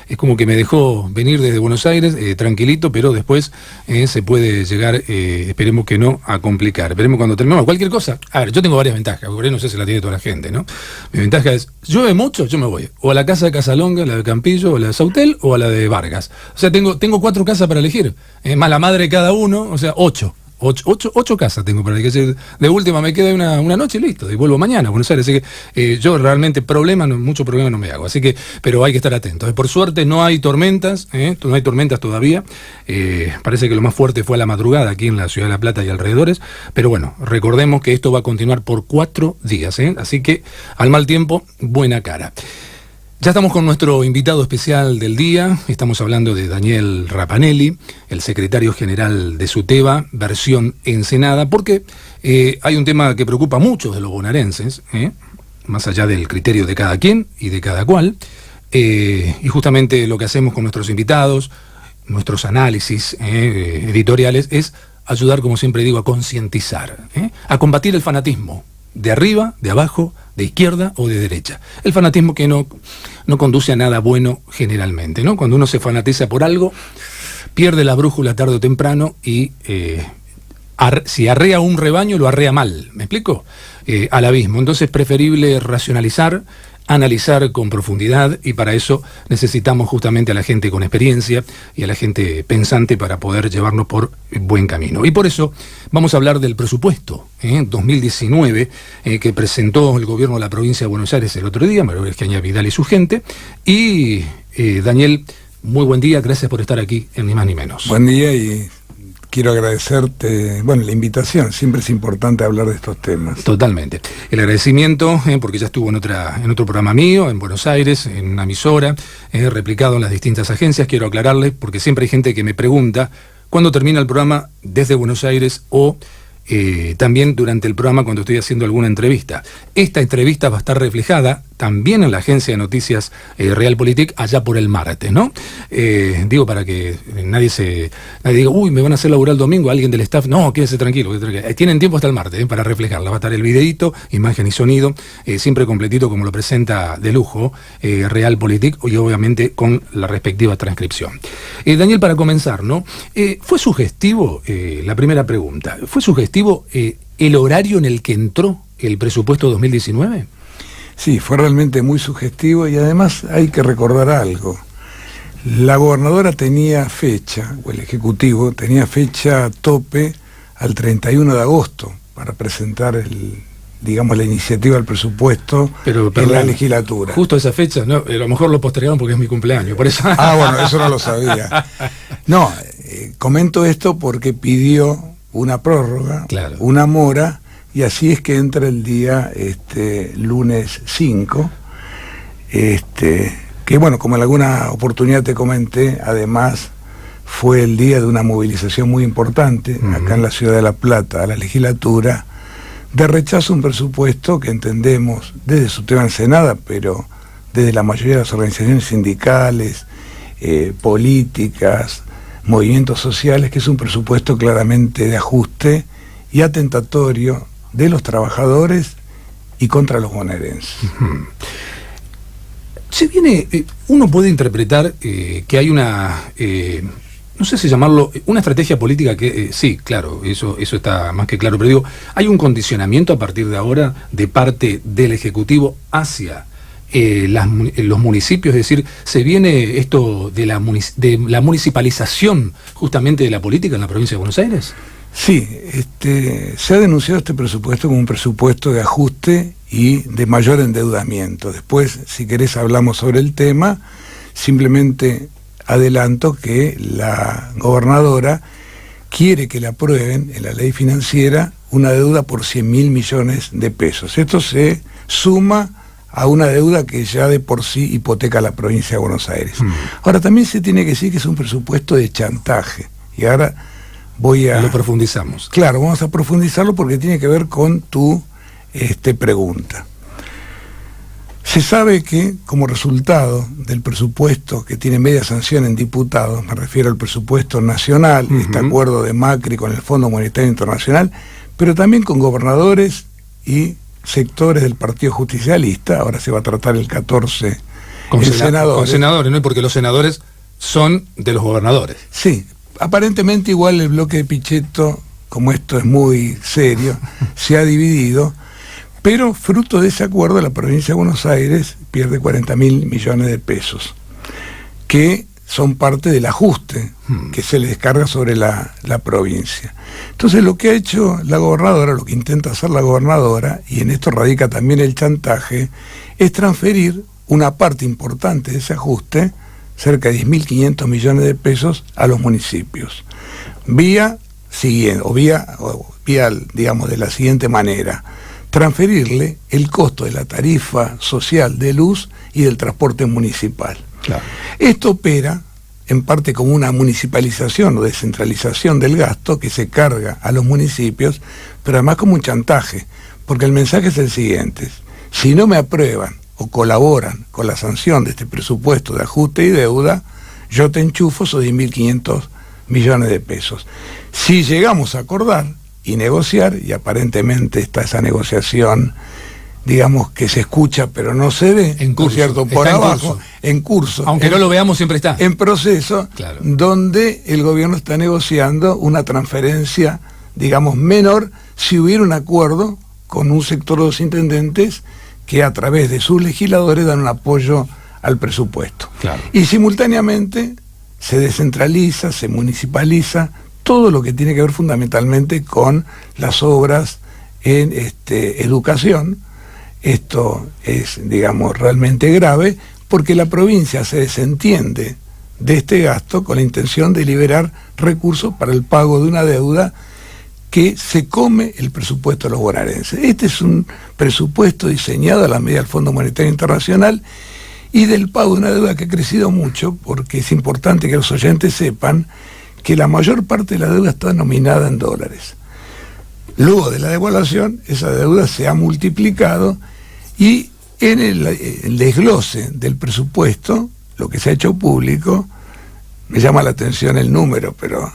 es como que me dejó venir desde Buenos Aires tranquilito, pero después se puede llegar, esperemos que no, a complicar. Esperemos cuando terminemos. Cualquier cosa, a ver, yo tengo varias ventajas, por ahí no sé si la tiene toda la gente, ¿no? Mi ventaja es, llueve mucho, yo me voy. O a la casa de Casalonga, la de Campillo, o la de Sautel, o a la de Vargas. O sea, tengo 4 casas para elegir, más la madre de cada uno, o sea, 8 casas tengo para elegir. De última me queda una noche y listo, y vuelvo mañana a Buenos Aires. Así que yo realmente mucho problema no me hago. Así que, pero hay que estar atentos. Por suerte no hay tormentas, no hay tormentas todavía. Parece que lo más fuerte fue a la madrugada aquí en la ciudad de La Plata y alrededores. Pero bueno, recordemos que esto va a continuar por 4 días. Así que al mal tiempo, buena cara. Ya estamos con nuestro invitado especial del día. Estamos hablando de Daniel Rapanelli, el secretario general de SUTEBA, versión Ensenada, porque hay un tema que preocupa a muchos de los bonaerenses, más allá del criterio de cada quien y de cada cual, y justamente lo que hacemos con nuestros invitados, nuestros análisis editoriales, es ayudar, como siempre digo, a concientizar, a combatir el fanatismo, de arriba, de abajo, de izquierda o de derecha. El fanatismo que no conduce a nada bueno generalmente, ¿no? Cuando uno se fanatiza por algo, pierde la brújula tarde o temprano y si arrea un rebaño, lo arrea mal, ¿me explico? Al abismo. Entonces es preferible racionalizar, analizar con profundidad, y para eso necesitamos justamente a la gente con experiencia y a la gente pensante para poder llevarnos por buen camino. Y por eso vamos a hablar del presupuesto 2019 que presentó el gobierno de la provincia de Buenos Aires el otro día, María Eugenia Vidal y su gente. Y Daniel, muy buen día, gracias por estar aquí en Ni Más Ni Menos. Buen día, y quiero agradecerte, la invitación. Siempre es importante hablar de estos temas. Totalmente. El agradecimiento, porque ya estuvo en otro programa mío, en Buenos Aires, en una emisora, replicado en las distintas agencias. Quiero aclararles, porque siempre hay gente que me pregunta cuándo termina el programa desde Buenos Aires o también durante el programa cuando estoy haciendo alguna entrevista. Esta entrevista va a estar reflejada también en la agencia de noticias Realpolitik allá por el martes, ¿no? Digo, para que nadie diga, uy, me van a hacer laburar el domingo, alguien del staff. No, quédese tranquilo. Tienen tiempo hasta el martes para reflejarla. Va a estar el videíto, imagen y sonido, siempre completito como lo presenta de lujo Realpolitik, y obviamente con la respectiva transcripción. Daniel, para comenzar, ¿no? ¿Fue sugestivo, la primera pregunta, fue sugestivo el horario en el que entró el presupuesto 2019? Sí, fue realmente muy sugestivo, y además hay que recordar algo. La gobernadora tenía fecha, o el Ejecutivo tenía fecha tope al 31 de agosto para presentar la iniciativa del presupuesto en la legislatura. Justo esa fecha, no, a lo mejor lo postergaron porque es mi cumpleaños, por eso. Bueno, eso no lo sabía. No, comento esto porque pidió una prórroga, claro, una mora, y así es que entra el día lunes 5, que como en alguna oportunidad te comenté, además fue el día de una movilización muy importante acá en la ciudad de La Plata, a la legislatura, de rechazo a un presupuesto que entendemos desde SUTEBA Ensenada, pero desde la mayoría de las organizaciones sindicales, políticas, movimientos sociales, que es un presupuesto claramente de ajuste y atentatorio de los trabajadores y contra los bonaerenses. Se viene, uno puede interpretar que hay una, no sé si llamarlo, una estrategia política que, sí, claro, eso está más que claro, pero digo, hay un condicionamiento a partir de ahora de parte del Ejecutivo hacia los municipios, es decir, se viene esto de la municipalización justamente de la política en la provincia de Buenos Aires. Sí, se ha denunciado este presupuesto como un presupuesto de ajuste y de mayor endeudamiento. Después, si querés, hablamos sobre el tema. Simplemente adelanto que la gobernadora quiere que le aprueben en la ley financiera una deuda por 100.000 millones de pesos. Esto se suma a una deuda que ya de por sí hipoteca a la provincia de Buenos Aires. Ahora, también se tiene que decir que es un presupuesto de chantaje. Y ahora lo profundizamos. Claro, vamos a profundizarlo porque tiene que ver con tu pregunta. Se sabe que como resultado del presupuesto que tiene media sanción en diputados, me refiero al presupuesto nacional, este acuerdo de Macri con el Fondo Monetario Internacional, pero también con gobernadores y sectores del Partido Justicialista, ahora se va a tratar el 14 Con senadores, ¿no? Porque los senadores son de los gobernadores. Sí, aparentemente igual el bloque de Pichetto, como esto es muy serio, se ha dividido, pero fruto de ese acuerdo la provincia de Buenos Aires pierde 40.000 millones de pesos, que son parte del ajuste que se le descarga sobre la provincia. Entonces lo que ha hecho la gobernadora, lo que intenta hacer la gobernadora, y en esto radica también el chantaje, es transferir una parte importante de ese ajuste, cerca de 10.500 millones de pesos, a los municipios. Vía, digamos, de la siguiente manera: transferirle el costo de la tarifa social de luz y del transporte municipal. Claro. Esto opera en parte como una municipalización o descentralización del gasto que se carga a los municipios, pero además como un chantaje, porque el mensaje es el siguiente: si no me aprueban o colaboran con la sanción de este presupuesto de ajuste y deuda, yo te enchufo esos 10.500 millones de pesos. Si llegamos a acordar y negociar, y aparentemente está esa negociación, digamos, que se escucha pero no se ve, en curso, ¿cierto? Por abajo, en curso. Aunque no lo veamos, siempre está. En proceso, claro, donde el gobierno está negociando una transferencia, digamos, menor, si hubiera un acuerdo con un sector de los intendentes que a través de sus legisladores dan un apoyo al presupuesto. Claro. Y simultáneamente se descentraliza, se municipaliza todo lo que tiene que ver fundamentalmente con las obras en educación. Esto es, digamos, realmente grave, porque la provincia se desentiende de este gasto con la intención de liberar recursos para el pago de una deuda que se come el presupuesto de los bonaerenses. Este es un presupuesto diseñado a la medida del Fondo Monetario Internacional y del pago de una deuda que ha crecido mucho, porque es importante que los oyentes sepan que la mayor parte de la deuda está nominada en dólares. Luego de la devaluación, esa deuda se ha multiplicado, y en el desglose del presupuesto, lo que se ha hecho público, me llama la atención el número, pero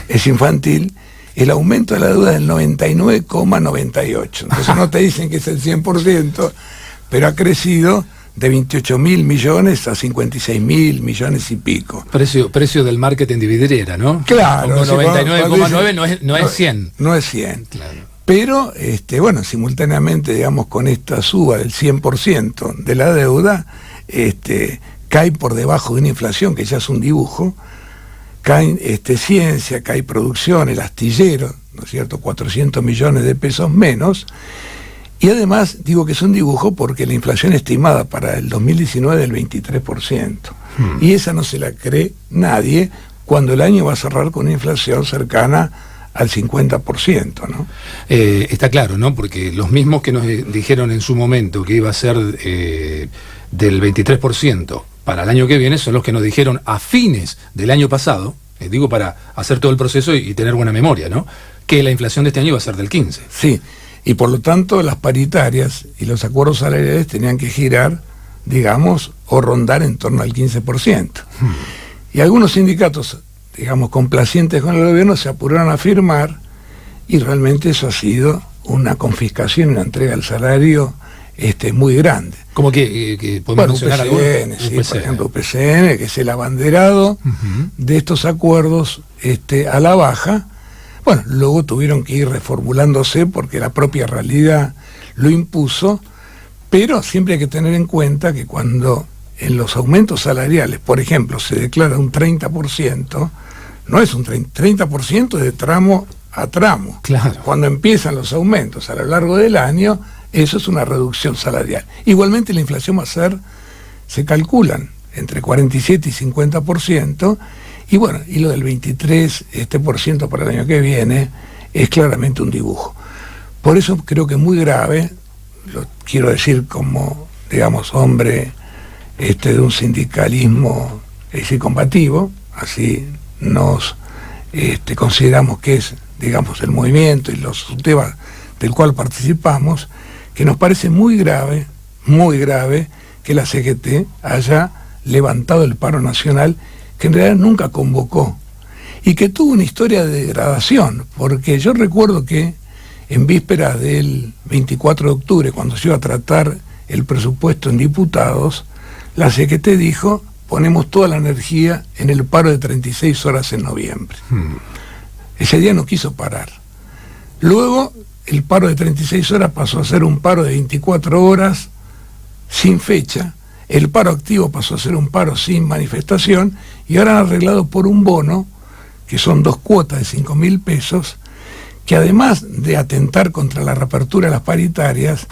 es infantil, el aumento de la deuda es del 99,98. Entonces no te dicen que es el 100%, pero ha crecido de 28.000 millones a 56.000 millones y pico. Precio del marketing de vidriera, ¿no? Claro. 99,9 no es 100. No es 100. Claro. Pero, bueno, simultáneamente, digamos, con esta suba del 100% de la deuda, cae por debajo de una inflación que ya es un dibujo. Caen ciencia, cae producción, el astillero, ¿no es cierto?, 400 millones de pesos menos. Y además digo que es un dibujo porque la inflación estimada para el 2019 es del 23%. Y esa no se la cree nadie cuando el año va a cerrar con una inflación cercana al 50%, ¿no? Está claro, ¿no? Porque los mismos que nos dijeron en su momento que iba a ser del 23% para el año que viene son los que nos dijeron a fines del año pasado, digo para hacer todo el proceso y tener buena memoria, ¿no?, que la inflación de este año iba a ser del 15%. Sí, y por lo tanto las paritarias y los acuerdos salariales tenían que girar, digamos, o rondar en torno al 15%. Y algunos sindicatos, digamos, complacientes con el gobierno, se apuraron a firmar, y realmente eso ha sido una confiscación y una entrega al salario muy grande. ¿Cómo que podemos mencionar algo? Sí, por ejemplo, UPCN, que es el abanderado de estos acuerdos a la baja. Bueno, luego tuvieron que ir reformulándose porque la propia realidad lo impuso, pero siempre hay que tener en cuenta que cuando en los aumentos salariales, por ejemplo, se declara un 30%, no es un 30% de tramo a tramo. Claro. Cuando empiezan los aumentos a lo largo del año, eso es una reducción salarial. Igualmente la inflación va a ser, se calculan, entre 47 y 50%, y bueno, y lo del 23% para el año que viene es claramente un dibujo. Por eso creo que es muy grave, lo quiero decir como, digamos, hombre de un sindicalismo combativo, así nos consideramos que es, digamos, el movimiento y los temas del cual participamos, que nos parece muy grave que la CGT haya levantado el paro nacional, que en realidad nunca convocó, y que tuvo una historia de degradación, porque yo recuerdo que en vísperas del 24 de octubre, cuando se iba a tratar el presupuesto en diputados, la CGT dijo, ponemos toda la energía en el paro de 36 horas en noviembre. Ese día no quiso parar. Luego, el paro de 36 horas pasó a ser un paro de 24 horas sin fecha. El paro activo pasó a ser un paro sin manifestación y ahora han arreglado por un bono, que son 2 cuotas de 5.000 pesos, que además de atentar contra la reapertura de las paritarias,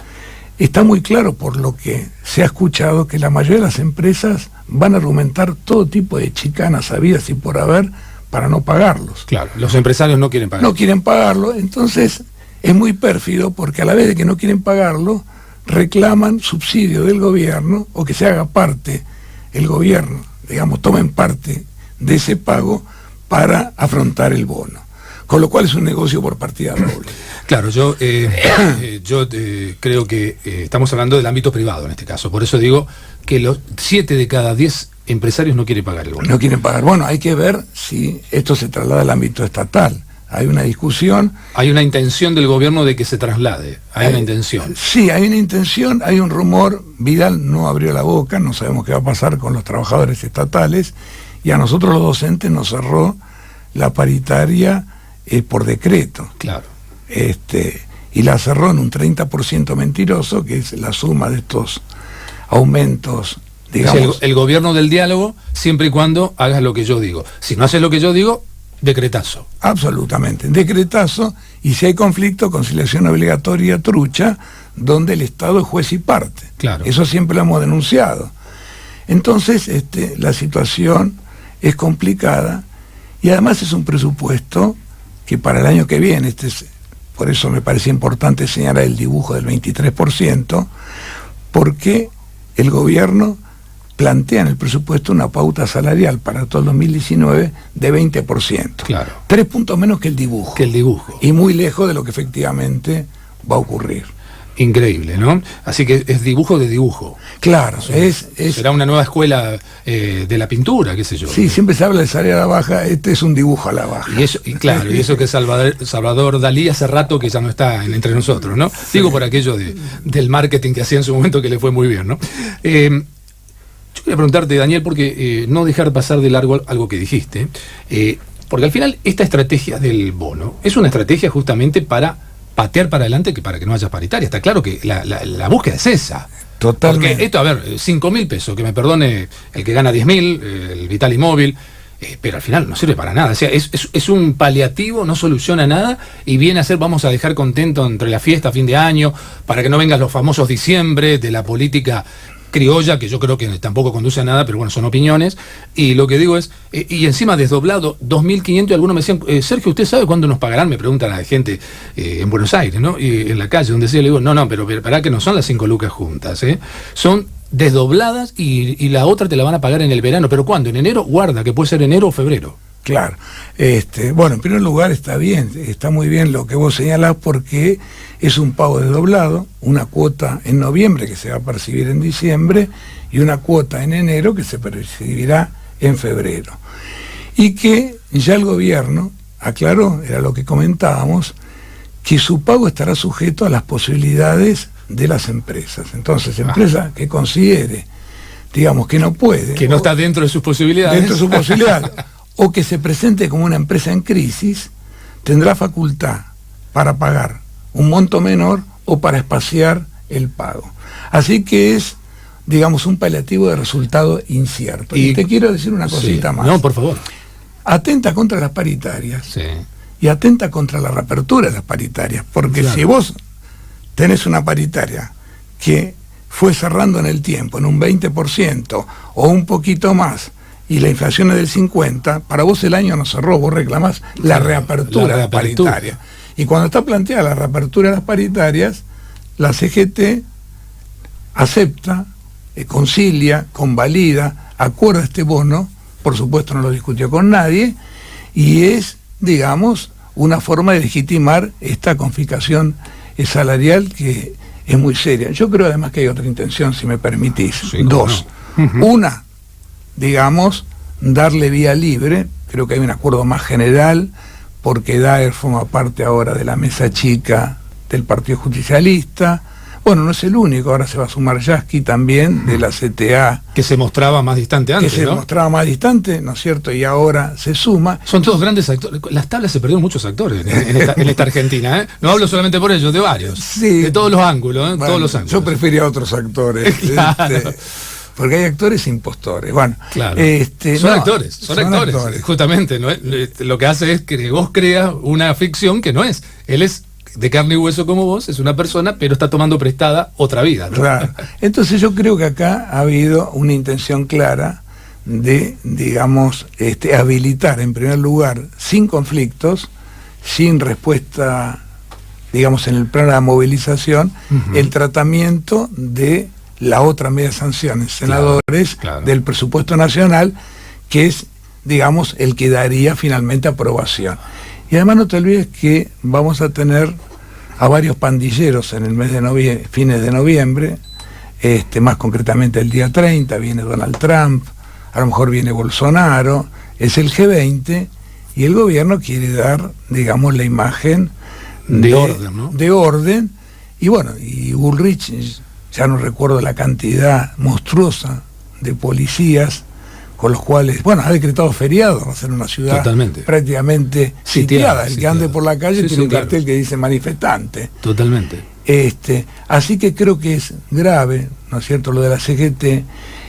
está muy claro por lo que se ha escuchado que la mayoría de las empresas van a argumentar todo tipo de chicanas habidas y por haber para no pagarlos. Claro, los empresarios no quieren pagar. No quieren pagarlo, entonces es muy pérfido porque a la vez de que no quieren pagarlo, reclaman subsidio del gobierno o que se haga parte el gobierno, digamos, tomen parte de ese pago para afrontar el bono. Con lo cual es un negocio por partida doble. Claro, yo creo que estamos hablando del ámbito privado en este caso. Por eso digo que los 7 de cada 10 empresarios no quieren pagar el bono. No quieren pagar. Bueno, hay que ver si esto se traslada al ámbito estatal. Hay una discusión. Hay una intención del gobierno de que se traslade. Hay una intención. Sí, hay una intención, hay un rumor. Vidal no abrió la boca, no sabemos qué va a pasar con los trabajadores estatales. Y a nosotros los docentes nos cerró la paritaria por decreto. Claro. Y la cerró en un 30% mentiroso, que es la suma de estos aumentos, digamos. El gobierno del diálogo, siempre y cuando hagas lo que yo digo. Si no haces lo que yo digo, decretazo. Absolutamente, decretazo, y si hay conflicto, conciliación obligatoria trucha, donde el Estado es juez y parte. Claro. Eso siempre lo hemos denunciado. Entonces, la situación es complicada, y además es un presupuesto que para el año que viene, por eso me parece importante señalar el dibujo del 23%, porque el gobierno plantea en el presupuesto una pauta salarial para todo el 2019 de 20%. Claro. 3 puntos menos que el dibujo. Y muy lejos de lo que efectivamente va a ocurrir. Increíble, ¿no? Así que es dibujo de dibujo. Claro, será una nueva escuela de la pintura, qué sé yo. Sí, siempre se habla de salario a la baja, es un dibujo a la baja. Y eso que Salvador Dalí hace rato que ya no está entre nosotros, ¿no? Sí. Digo por aquello del marketing que hacía en su momento que le fue muy bien, ¿no? Yo quería preguntarte, Daniel, porque no dejar pasar de largo algo que dijiste, porque al final esta estrategia del bono es una estrategia justamente para patear para adelante para que no haya paritaria. Está claro que la búsqueda es esa. Totalmente. Porque esto, a ver, 5.000 pesos, que me perdone el que gana 10.000, el Vital y Móvil, pero al final no sirve para nada. O sea, es un paliativo, no soluciona nada, y viene a ser, vamos a dejar contento entre la fiesta, fin de año, para que no vengan los famosos diciembre de la política criolla, que yo creo que tampoco conduce a nada, pero bueno, son opiniones. Y lo que digo es, y encima desdoblado, 2.500, y algunos me decían, Sergio, ¿usted sabe cuándo nos pagarán? Me preguntan a la gente en Buenos Aires, ¿no? Y en la calle, donde sea, le digo, no, pero para que no son las 5 lucas juntas, son desdobladas y la otra te la van a pagar en el verano. ¿Pero cuándo? ¿En enero? Guarda, que puede ser enero o febrero. Claro. Bueno, en primer lugar está bien, está muy bien lo que vos señalás, porque es un pago desdoblado, una cuota en noviembre que se va a percibir en diciembre y una cuota en enero que se percibirá en febrero. Y que ya el gobierno aclaró, era lo que comentábamos, que su pago estará sujeto a las posibilidades de las empresas. Entonces, empresa que considere, digamos, que no puede, que no está dentro de sus posibilidades, o que se presente como una empresa en crisis, tendrá facultad para pagar un monto menor o para espaciar el pago. Así que es, digamos, un paliativo de resultado incierto. Y te quiero decir una cosita más. No, por favor. Atenta contra las paritarias, sí, y atenta contra la reapertura de las paritarias, porque claro, si vos tenés una paritaria que fue cerrando en el tiempo en un 20% o un poquito más, y la inflación es del 50%, para vos el año no cerró, vos reclamás la reapertura de las paritarias. Y cuando está planteada la reapertura de las paritarias, la CGT acepta, concilia, convalida, acuerda este bono, por supuesto no lo discutió con nadie, y es, digamos, una forma de legitimar esta confiscación salarial que es muy seria. Yo creo además que hay otra intención, si me permitís. Sí, dos. No. Una, digamos, darle vía libre, creo que hay un acuerdo más general, porque Daer forma parte ahora de la mesa chica del Partido Justicialista, Bueno, no es el único, ahora se va a sumar Yasky también, de la CTA. Que se mostraba más distante antes, que se ¿no? mostraba más distante, ¿no es cierto? Y ahora se suma. Son todos grandes actores. Las tablas se perdieron muchos actores en esta Argentina, ¿eh? No hablo solamente por ellos, de varios. Sí. De todos los ángulos, ¿eh? Bueno, todos los ángulos. yo prefería a otros actores. Claro. Porque hay actores e impostores. Bueno, claro. son Actores. Justamente, ¿no? Lo que hace es que vos creas una ficción que no es. Él es de carne y hueso como vos, es una persona, pero está tomando prestada otra vida, ¿no? Claro. Entonces yo creo que acá ha habido una intención clara de, digamos, habilitar en primer lugar, sin conflictos, sin respuesta, digamos, en el plano de la movilización, el tratamiento de la otra media sanción, senadores, claro. del presupuesto nacional, que es, digamos, el que daría finalmente aprobación. Y además no te olvides que vamos a tener a varios pandilleros en el mes de fines de noviembre, más concretamente el día 30, viene Donald Trump, a lo mejor viene Bolsonaro, es el G20, y el gobierno quiere dar, digamos, la imagen de orden, ¿no? De orden, y bueno, y Bullrich, ya no recuerdo la cantidad monstruosa de policías con los cuales, bueno, ha decretado feriado, va a ser una ciudad totalmente prácticamente sitiada. El que ande por la calle tiene un cartel que dice manifestante. Totalmente. Así que creo que es grave, ¿no es cierto?, lo de la CGT,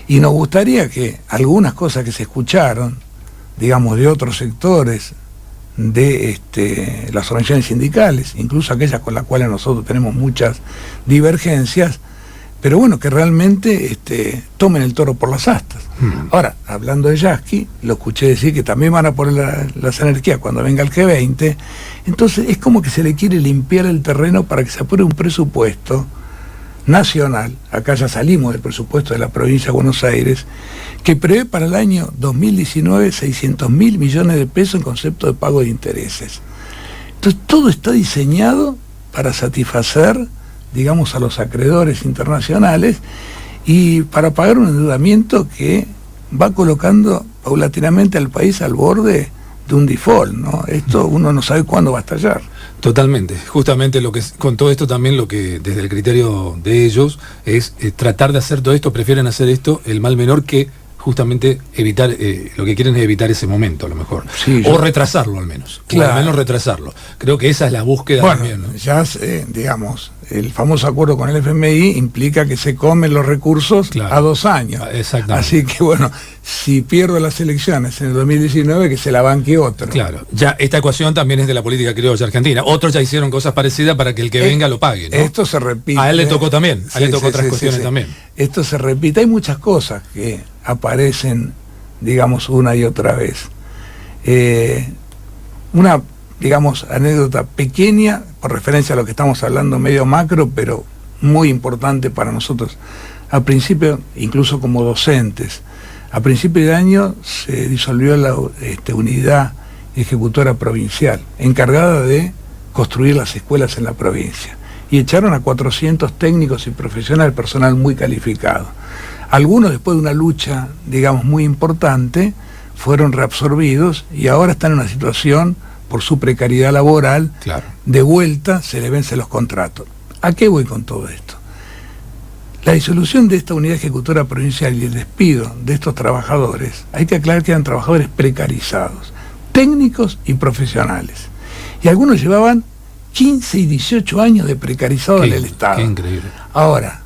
y nos gustaría que algunas cosas que se escucharon, digamos, de otros sectores, de las organizaciones sindicales, incluso aquellas con las cuales nosotros tenemos muchas divergencias, pero bueno, que realmente tomen el toro por las astas. Ahora, hablando de Yasky, lo escuché decir que también van a poner las energías cuando venga el G20, entonces es como que se le quiere limpiar el terreno para que se apruebe un presupuesto nacional, acá ya salimos del presupuesto de la provincia de Buenos Aires, que prevé para el año 2019 600.000 millones de pesos en concepto de pago de intereses. Entonces todo está diseñado para satisfacer, digamos, a los acreedores internacionales y para pagar un endeudamiento que va colocando paulatinamente al país al borde de un default, ¿no? Esto uno no sabe cuándo va a estallar. Totalmente. Justamente con todo esto también lo que desde el criterio de ellos es tratar de hacer todo esto, prefieren hacer esto el mal menor que justamente evitar, lo que quieren es evitar ese momento a lo mejor. Sí, o retrasarlo al menos. Claro. O al menos retrasarlo. Creo que esa es la búsqueda también, ¿no? Ya digamos, el famoso acuerdo con el FMI implica que se comen los recursos a 2 años. Exactamente. Así que bueno, si pierdo las elecciones en el 2019, que se la banque otro. Claro, ya esta ecuación también es de la política criolla argentina. Otros ya hicieron cosas parecidas para que el que venga lo pague, ¿no? Esto se repite. A él le tocó también, a él le tocó otras cuestiones también. Esto se repite, hay muchas cosas que aparecen, digamos, una y otra vez. Una, digamos, anécdota pequeña, por referencia a lo que estamos hablando, medio macro, pero muy importante para nosotros. Al principio, incluso como docentes, a principio de año se disolvió la unidad ejecutora provincial, encargada de construir las escuelas en la provincia. Y echaron a 400 técnicos y profesionales, personal muy calificado. Algunos, después de una lucha, digamos, muy importante, fueron reabsorbidos y ahora están en una situación, por su precariedad laboral, de vuelta se les vencen los contratos. ¿A qué voy con todo esto? La disolución de esta unidad ejecutora provincial y el despido de estos trabajadores, hay que aclarar que eran trabajadores precarizados, técnicos y profesionales. Y algunos llevaban 15 y 18 años de precarizado en el Estado. Qué increíble. Ahora,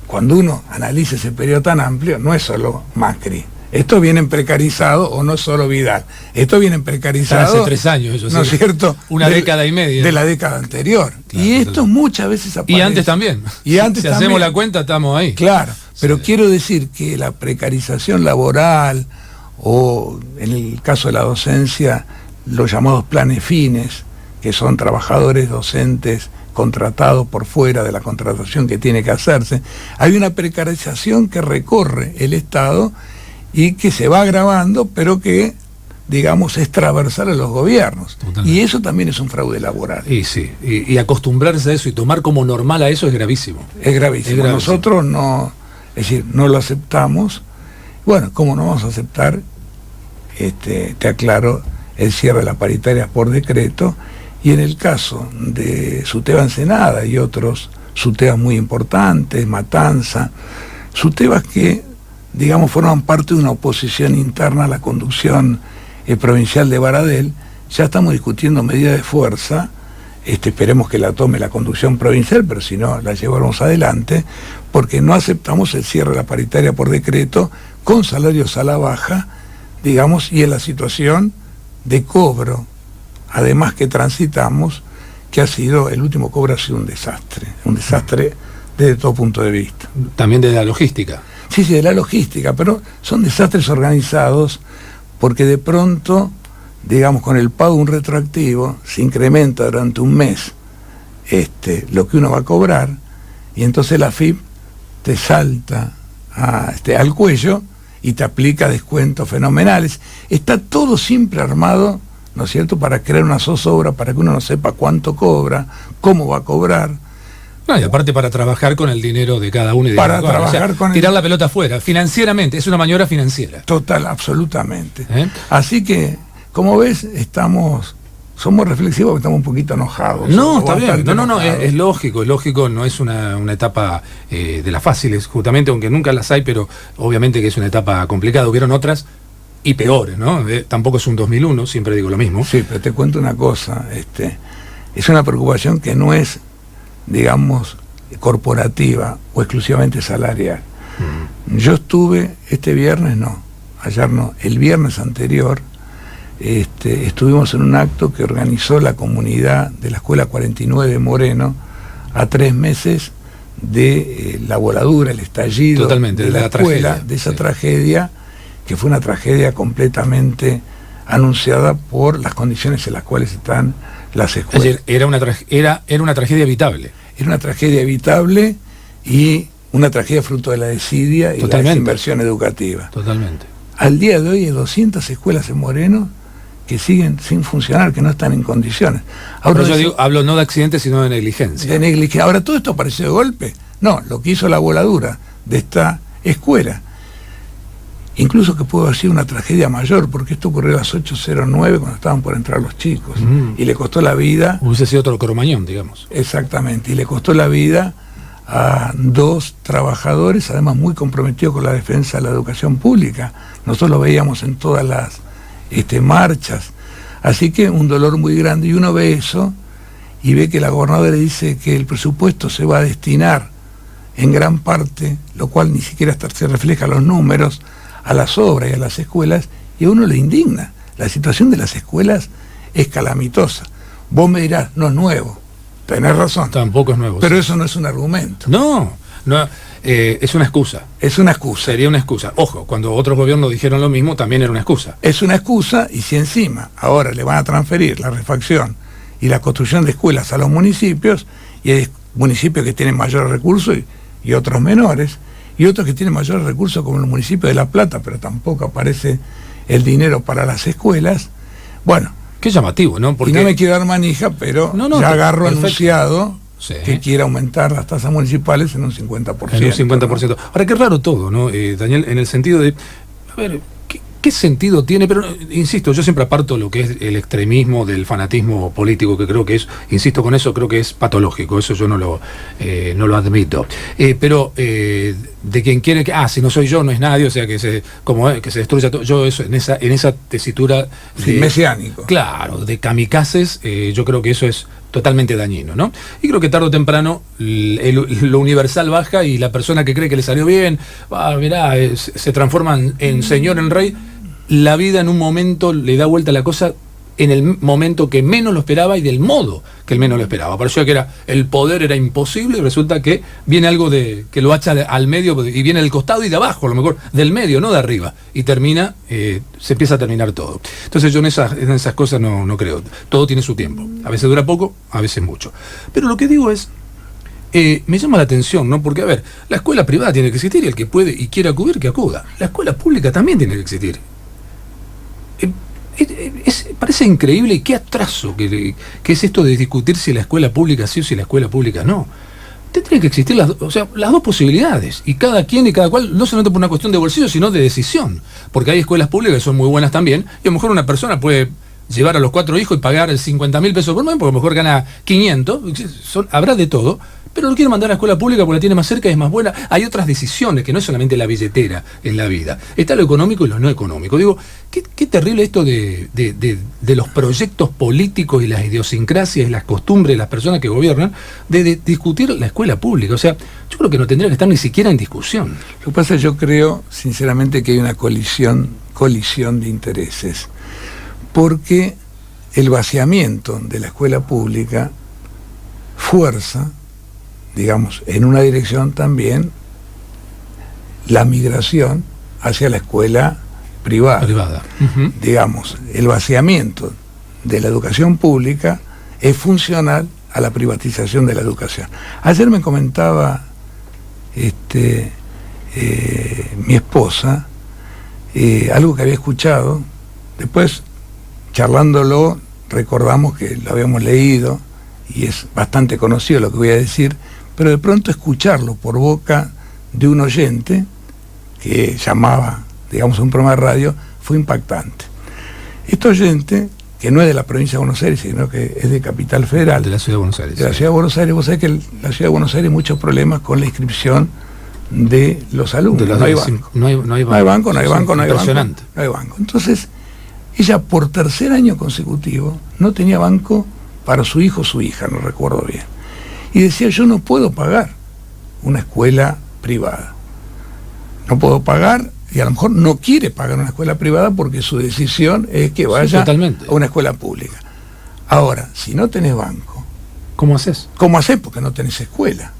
cuando uno analiza ese periodo tan amplio, no es solo Macri. Esto viene precarizado, o no solo Vidal. Esto viene precarizado. Hace 3 años, eso, ¿no es cierto? Una década y media. De la década anterior. Claro, y esto muchas veces aparece. Y antes también. Y antes si también. Hacemos la cuenta, estamos ahí. Claro, pero quiero decir que la precarización laboral, o en el caso de la docencia, los llamados planes fines, que son trabajadores docentes contratados por fuera de la contratación que tiene que hacerse, hay una precarización que recorre el Estado y que se va agravando, pero que, digamos, es transversal a los gobiernos. Totalmente. Y eso también es un fraude laboral. Y sí, y acostumbrarse a eso y tomar como normal a eso es gravísimo. Es gravísimo. Nosotros no, es decir, no lo aceptamos. Bueno, ¿cómo no vamos a aceptar? Te aclaro, el cierre de las paritarias por decreto, y en el caso de Suteba Ensenada y otros SUTEBAS muy importantes, Matanza, SUTEBAS que, digamos, forman parte de una oposición interna a la conducción provincial de Baradel. Ya estamos discutiendo medidas de fuerza, esperemos que la tome la conducción provincial, pero si no, la llevaremos adelante, porque no aceptamos el cierre de la paritaria por decreto con salarios a la baja, digamos, y en la situación de cobro, además que transitamos, que ha sido, el último cobro ha sido un desastre desde todo punto de vista. También de la logística. Sí, de la logística, pero son desastres organizados porque de pronto, digamos, con el pago de un retroactivo se incrementa durante un mes lo que uno va a cobrar y entonces la AFIP te salta al cuello y te aplica descuentos fenomenales. Está todo siempre armado, ¿no es cierto?, para crear una zozobra, para que uno no sepa cuánto cobra, cómo va a cobrar. No, y aparte para trabajar con el dinero de cada uno y de para cada uno. trabajar con tirar la pelota afuera, financieramente, es una maniobra financiera. Total, absolutamente. Así que, como ves, somos reflexivos porque estamos un poquito enojados. No, está bien, no, es lógico, no es una etapa de las fáciles, justamente, aunque nunca las hay, pero obviamente que es una etapa complicada, hubieron otras y peores, ¿no? Tampoco es un 2001, siempre digo lo mismo. Sí, pero te cuento una cosa, es una preocupación que no es, digamos, corporativa o exclusivamente salarial. Yo estuve el viernes anterior, estuvimos en un acto que organizó la comunidad de la Escuela 49 de Moreno a 3 meses de la voladura, el estallido. Totalmente, de la escuela, tragedia, de esa tragedia, que fue una tragedia completamente anunciada por las condiciones en las cuales están las escuelas. Es decir, era una tragedia evitable. Era una tragedia evitable y una tragedia fruto de la desidia y la desinversión educativa. Totalmente. Al día de hoy hay 200 escuelas en Moreno que siguen sin funcionar, que no están en condiciones. Ahora hablo no de accidentes, sino de negligencia. De negligencia. Ahora, ¿todo esto apareció de golpe? No, lo que hizo la voladura de esta escuela. Incluso que pudo haber sido una tragedia mayor, porque esto ocurrió a las 8:09 cuando estaban por entrar los chicos. Y le costó la vida... Hubiese sido otro Cromañón, digamos. Exactamente, y le costó la vida a 2 trabajadores, además muy comprometidos con la defensa de la educación pública. Nosotros lo veíamos en todas las marchas. Así que un dolor muy grande, y uno ve eso y ve que la gobernadora dice que el presupuesto se va a destinar en gran parte, lo cual ni siquiera se refleja en los números, a las obras y a las escuelas, y a uno le indigna. La situación de las escuelas es calamitosa. Vos me dirás, no es nuevo. Tenés razón. Tampoco es nuevo. Pero sí, eso no es un argumento. No, es una excusa. Es una excusa. Sería una excusa. Ojo, cuando otros gobiernos dijeron lo mismo, también era una excusa. Es una excusa, y si encima ahora le van a transferir la refacción y la construcción de escuelas a los municipios, y hay municipios que tienen mayores recursos y otros menores, y otros que tienen mayores recursos como el municipio de La Plata, pero tampoco aparece el dinero para las escuelas. Bueno, qué llamativo, ¿no? Porque... Y no me quiero dar manija, pero ya agarro anunciado que quiere aumentar las tasas municipales en un 50%. En un 50%. ¿No? Ahora, qué raro todo, ¿no, Daniel? En el sentido de, a ver, ¿qué sentido tiene? Pero, insisto, yo siempre aparto lo que es el extremismo del fanatismo político, que creo que es, insisto con eso, creo que es patológico, eso yo no lo admito. Pero de quien quiere que, si no soy yo, no es nadie, o sea, que se destruya todo, yo eso, en esa tesitura... mesiánico. Claro, de kamikazes, yo creo que eso es totalmente dañino, ¿no? Y creo que tarde o temprano lo universal baja y la persona que cree que le salió bien, mirá, se transforma en señor, en rey. La vida en un momento le da vuelta a la cosa en el momento que menos lo esperaba y del modo que él menos lo esperaba. Parecía que el poder era imposible y resulta que viene algo que lo hacha al medio y viene del costado y de abajo, a lo mejor del medio, no de arriba. Y termina, se empieza a terminar todo. Entonces yo en esas cosas no creo. Todo tiene su tiempo. A veces dura poco, a veces mucho. Pero lo que digo es, me llama la atención, ¿no? Porque, a ver, la escuela privada tiene que existir y el que puede y quiere acudir, que acuda. La escuela pública también tiene que existir. Parece increíble, y qué atraso que es esto de discutir si la escuela pública sí o si la escuela pública no. Tendrían que existir las dos posibilidades, y cada quien y cada cual, no solamente por una cuestión de bolsillo, sino de decisión, porque hay escuelas públicas que son muy buenas también, y a lo mejor una persona puede llevar a los 4 hijos y pagar 50.000 pesos por mes, porque a lo mejor gana 500, habrá de todo, pero lo quiere mandar a la escuela pública porque la tiene más cerca y es más buena. Hay otras decisiones, que no es solamente la billetera en la vida. Está lo económico y lo no económico. Digo, qué terrible esto de los proyectos políticos y las idiosincrasias y las costumbres de las personas que gobiernan, de discutir la escuela pública. O sea, yo creo que no tendría que estar ni siquiera en discusión. Lo que pasa es que yo creo, sinceramente, que hay una colisión de intereses, porque el vaciamiento de la escuela pública fuerza, digamos, en una dirección también la migración hacia la escuela privada. Uh-huh. Digamos, el vaciamiento de la educación pública es funcional a la privatización de la educación. Ayer me comentaba mi esposa algo que había escuchado, después charlándolo recordamos que lo habíamos leído y es bastante conocido lo que voy a decir, pero de pronto escucharlo por boca de un oyente que llamaba, digamos, a un programa de radio, fue impactante. Este oyente, que no es de la provincia de Buenos Aires, sino que es de Capital Federal. De la Ciudad de Buenos Aires. De la Ciudad de Buenos Aires. Vos sabés que la Ciudad de Buenos Aires hay muchos problemas con la inscripción de los alumnos. No hay banco. No hay banco. Entonces, ella por tercer año consecutivo no tenía banco para su hijo o su hija, no recuerdo bien. Y decía, yo no puedo pagar una escuela privada. No puedo pagar, y a lo mejor no quiere pagar una escuela privada porque su decisión es que vaya a una escuela pública. Ahora, si no tenés banco, ¿cómo haces? ¿Cómo haces? Porque no tenés escuela.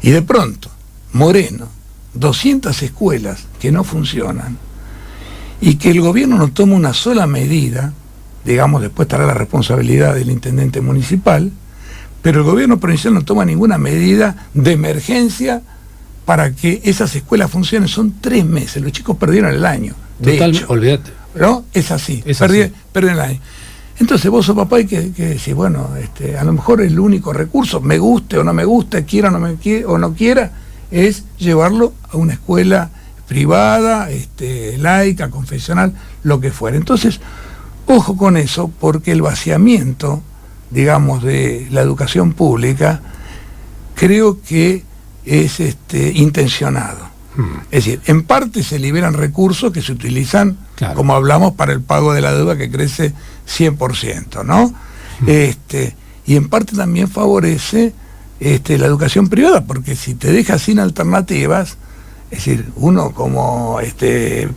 Y de pronto, Moreno, 200 escuelas que no funcionan, y que el gobierno no toma una sola medida, digamos, después estará la responsabilidad del intendente municipal, pero el gobierno provincial no toma ninguna medida de emergencia para que esas escuelas funcionen. Son 3 meses, los chicos perdieron el año. Totalmente, olvídate. ¿No? Es así, perdieron el año. Entonces vos sos papá y que decís, bueno, a lo mejor el único recurso, me guste o no me guste, quiera o no quiera, es llevarlo a una escuela privada, laica, confesional, lo que fuera. Entonces, ojo con eso, porque el vaciamiento, digamos, de la educación pública, creo que es intencionado. Es decir, en parte se liberan recursos que se utilizan, claro, como hablamos, para el pago de la deuda que crece 100%, ¿no? Y en parte también favorece la educación privada, porque si te dejas sin alternativas, es decir, uno como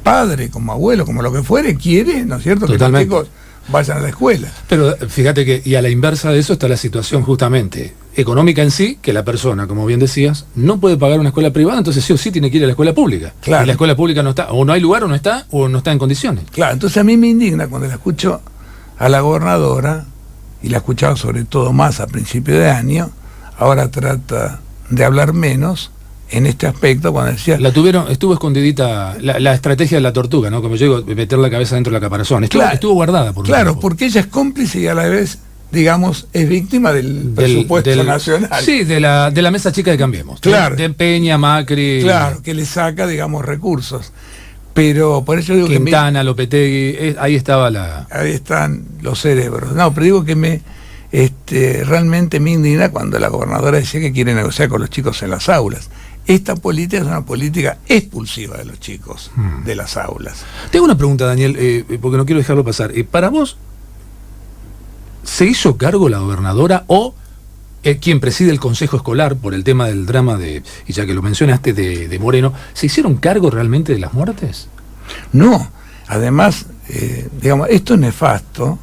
padre, como abuelo, como lo que fuere, quiere, ¿no es cierto?, totalmente, que los chicos vayan a la escuela. Pero fíjate que, y a la inversa de eso está la situación justamente económica en sí, que la persona, como bien decías, no puede pagar una escuela privada, entonces sí o sí tiene que ir a la escuela pública. Claro. Y la escuela pública no está, o no hay lugar, o no está en condiciones. Claro, entonces a mí me indigna cuando la escucho a la gobernadora, y la escuchaba sobre todo más a principio de año, ahora trata de hablar menos en este aspecto, cuando decía... Estuvo escondidita la estrategia de la tortuga, ¿no? Como yo digo, meter la cabeza dentro de la caparazón. Estuvo guardada por un tiempo. Porque ella es cómplice y a la vez, digamos, es víctima del presupuesto nacional. Sí, de la mesa chica de Cambiemos. Claro. De Peña, Macri... Claro, que le saca, digamos, recursos. Pero por eso digo Quintana, Lopetegui, ahí estaba ahí están los cerebros. No, pero digo que realmente me indigna cuando la gobernadora decía que quiere negociar con los chicos en las aulas. Esta política es una política expulsiva de los chicos de las aulas. Tengo una pregunta, Daniel, porque no quiero dejarlo pasar. ¿Para vos se hizo cargo la gobernadora o quien preside el consejo escolar por el tema del drama y ya que lo mencionaste, de Moreno, ¿se hicieron cargo realmente de las muertes? No, además, digamos, esto es nefasto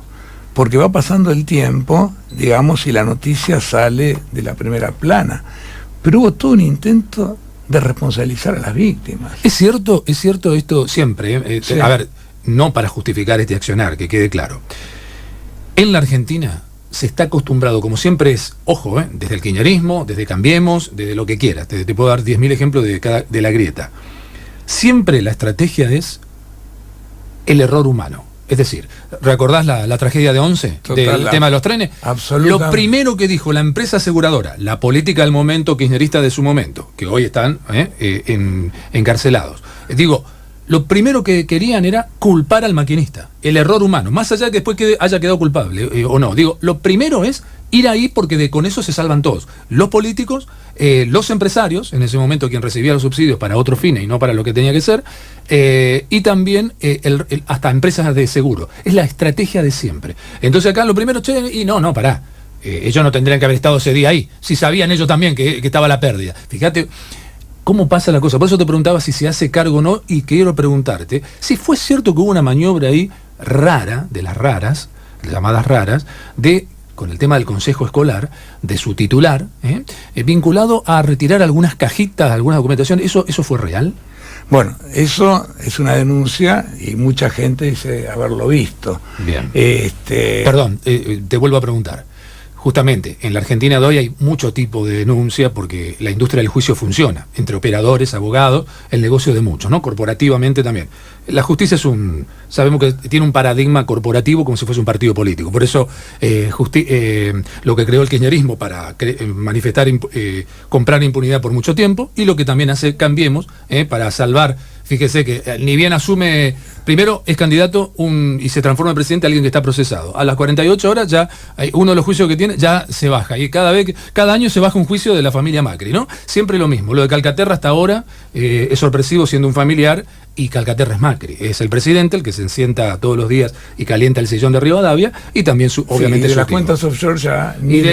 porque va pasando el tiempo, digamos, y la noticia sale de la primera plana. Pero hubo todo un intento de responsabilizar a las víctimas. Es cierto esto siempre. Sí. A ver, no para justificar este accionar, que quede claro. En la Argentina se está acostumbrado, como siempre es, ojo, desde el kirchnerismo, desde Cambiemos, desde lo que quieras, te puedo dar 10.000 ejemplos de la grieta. Siempre la estrategia es el error humano. Es decir, ¿recordás la tragedia de Once? Del tema de los trenes. Absolutamente. Lo primero que dijo la empresa aseguradora, la política del momento kirchnerista de su momento, que hoy están encarcelados. Digo, lo primero que querían era culpar al maquinista, el error humano, más allá de que después haya quedado culpable o no. Digo, lo primero es ir ahí porque con eso se salvan todos. Los políticos, los empresarios, en ese momento quien recibía los subsidios para otros fines y no para lo que tenía que ser, y también hasta empresas de seguro. Es la estrategia de siempre. Entonces acá lo primero, pará. Ellos no tendrían que haber estado ese día ahí, si sabían ellos también que estaba la pérdida. Fíjate cómo pasa la cosa. Por eso te preguntaba si se hace cargo o no, y quiero preguntarte si fue cierto que hubo una maniobra ahí rara, de las raras, llamadas raras, con el tema del consejo escolar, de su titular, vinculado a retirar algunas cajitas, algunas documentaciones. ¿Eso fue real? Bueno, eso es una denuncia y mucha gente dice haberlo visto. Bien. Perdón, te vuelvo a preguntar. Justamente, en la Argentina de hoy hay mucho tipo de denuncia porque la industria del juicio funciona, entre operadores, abogados, el negocio de muchos, ¿no? Corporativamente también. La justicia sabemos que tiene un paradigma corporativo como si fuese un partido político. Por eso lo que creó el kirchnerismo para comprar impunidad por mucho tiempo, y lo que también hace Cambiemos para salvar. Fíjese que ni bien asume, primero es candidato y se transforma en presidente alguien que está procesado. A las 48 horas ya uno de los juicios que tiene ya se baja. Y cada año se baja un juicio de la familia Macri, ¿no? Siempre lo mismo. Lo de Calcaterra hasta ahora es sorpresivo siendo un familiar, y Calcaterra es Macri. Es el presidente el que se sienta todos los días y calienta el sillón de Rivadavia, y también obviamente de su las tío. cuentas offshore ya ni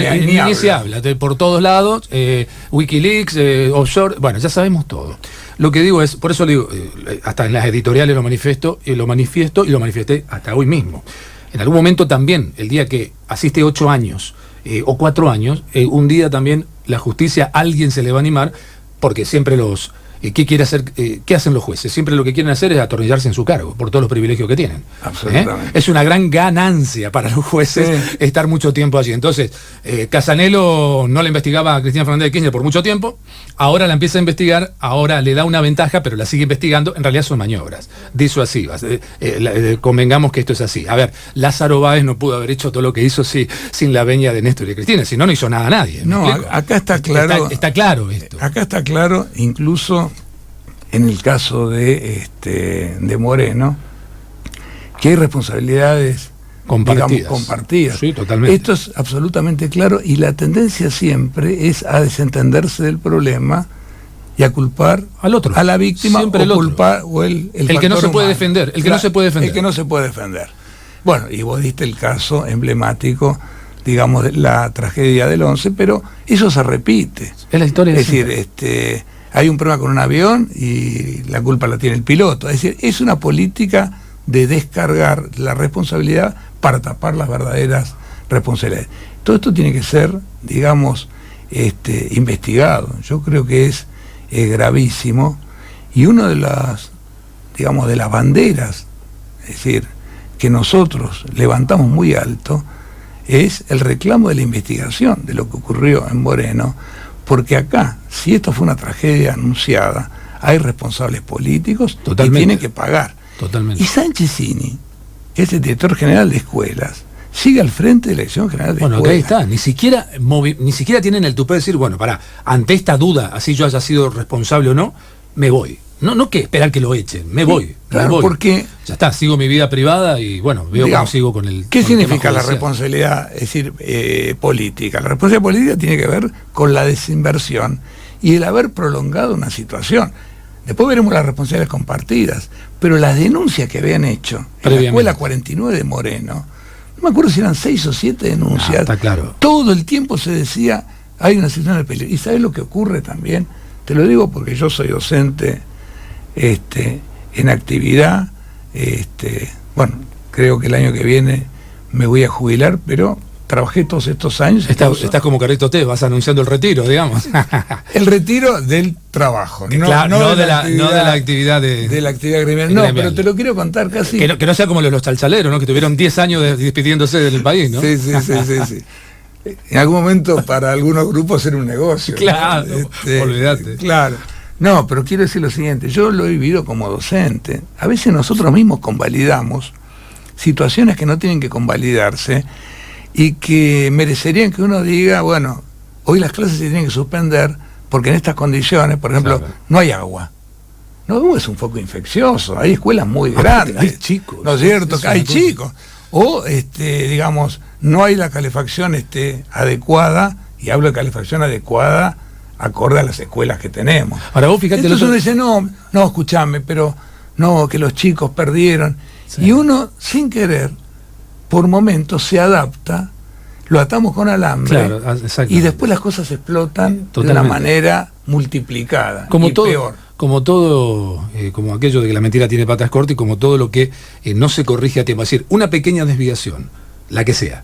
se habla. Por todos lados, Wikileaks, offshore, bueno, ya sabemos todo. Lo que digo es, por eso le digo, hasta en las editoriales lo manifiesto y lo manifesté hasta hoy mismo. En algún momento también, el día que asiste 8 años o 4 años, un día también la justicia, alguien se le va a animar, porque siempre ¿qué quiere hacer? ¿Qué hacen los jueces? Siempre lo que quieren hacer es atornillarse en su cargo, por todos los privilegios que tienen. Absolutamente. Es una gran ganancia para los jueces estar mucho tiempo allí. Entonces, Casanelo no la investigaba a Cristina Fernández de Kirchner por mucho tiempo, ahora la empieza a investigar, ahora le da una ventaja, pero la sigue investigando. En realidad son maniobras disuasivas. Convengamos que esto es así. A ver, Lázaro Báez no pudo haber hecho todo lo que hizo sin la veña de Néstor y de Cristina, si no hizo nada a nadie. No, acá está claro. Está claro esto. Acá está claro, incluso en el caso de Moreno, que hay responsabilidades compartidas. Sí, totalmente. Esto es absolutamente claro, y la tendencia siempre es a desentenderse del problema y a culpar al otro, a la víctima, siempre o culpar o el que no se puede defender, el que no se puede defender. El que no se puede defender. Bueno, y vos diste el caso emblemático, digamos, de la tragedia del 11, pero eso se repite. Es la historia. Es decir, hay un problema con un avión y la culpa la tiene el piloto. Es decir, es una política de descargar la responsabilidad para tapar las verdaderas responsabilidades. Todo esto tiene que ser, digamos, investigado. Yo creo que es gravísimo, y una de las, digamos, de las banderas, es decir, que nosotros levantamos muy alto, es el reclamo de la investigación de lo que ocurrió en Moreno, porque acá, si esto fue una tragedia anunciada, hay responsables políticos. Totalmente. Y tienen que pagar. Totalmente. Y Sanchezini, que es el director general de escuelas, sigue al frente de la Dirección General de Escuelas. Bueno, ahí está, ni siquiera tienen el tupé de decir, bueno, ante esta duda, así yo haya sido responsable o no, me voy. No que esperar que lo echen, me voy. Claro, me voy. Porque ya está, sigo mi vida privada y bueno, veo cómo sigo con el... ¿Qué significa la responsabilidad, es decir, política? La responsabilidad política tiene que ver con la desinversión y el haber prolongado una situación. Después veremos las responsabilidades compartidas, pero las denuncias que habían hecho en la escuela 49 de Moreno, no me acuerdo si eran 6 o 7 denuncias, está claro. Todo el tiempo se decía, hay una situación de peligro. ¿Y sabes lo que ocurre también? Te lo digo porque yo soy docente en actividad, bueno, creo que el año que viene me voy a jubilar, pero trabajé todos estos años. Estás como Carrito T, vas anunciando el retiro, digamos. El retiro del trabajo, no de la actividad de la actividad gremial. No, pero te lo quiero contar casi. Que no sea como los chalchaleros, ¿no? Que tuvieron 10 años despidiéndose del país, ¿no? Sí. En algún momento para algunos grupos era un negocio. Claro, ¿no? Olvídate. Claro. No, pero quiero decir lo siguiente, yo lo he vivido como docente. A veces nosotros mismos convalidamos situaciones que no tienen que convalidarse y que merecerían que uno diga, bueno, hoy las clases se tienen que suspender porque en estas condiciones, por ejemplo, no hay agua. No, es un foco infeccioso, hay escuelas muy grandes. Hay chicos. ¿No es cierto? Hay chicos. o digamos, no hay la calefacción adecuada, y hablo de calefacción adecuada acorde a las escuelas que tenemos. Ahora vos fíjate, entonces uno dice, no, escuchame, pero no, que los chicos perdieron. Sí. Y uno, sin querer, por momentos se adapta, lo atamos con alambre, claro, y después las cosas explotan de una manera multiplicada, como y todo, peor. Como todo, como aquello de que la mentira tiene patas cortas, y como todo lo que no se corrige a tiempo. Es decir, una pequeña desviación, la que sea,